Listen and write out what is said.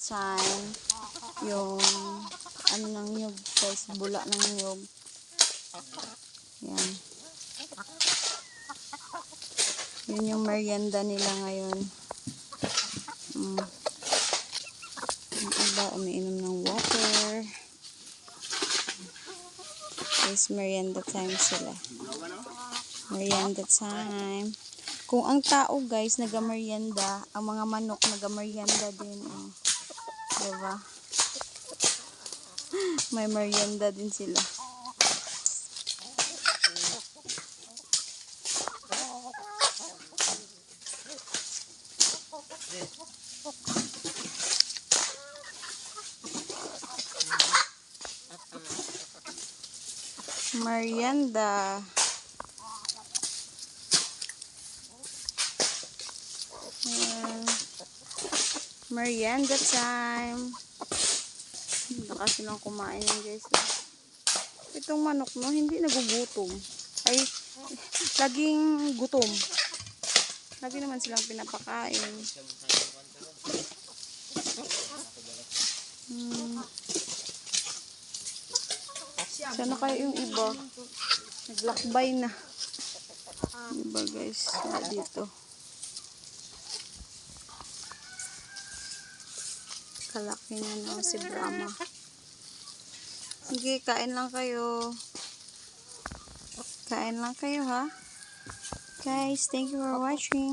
time. Yung ano ng nyug guys, bula ng nyug. Yan. Yun yung merienda nila ngayon. Yung iba umiinom ng water. Guys, merienda time sila. Merienda time. Kung ang tao guys nagamerienda, ang mga manok nagamerienda din. Oh. Diba? May merienda din sila. Merienda. Merienda time. Baka silang kumain yan guys. Itong manok no, hindi nagugutom. Ay, laging gutom. Lagi naman silang pinapakain. Sana kayo yung iba? Naglakbay na. Iba guys, dito. Kalaki na no, si Brahma. Sige, kain lang kayo. Kain lang kayo ha. Guys, thank you for watching.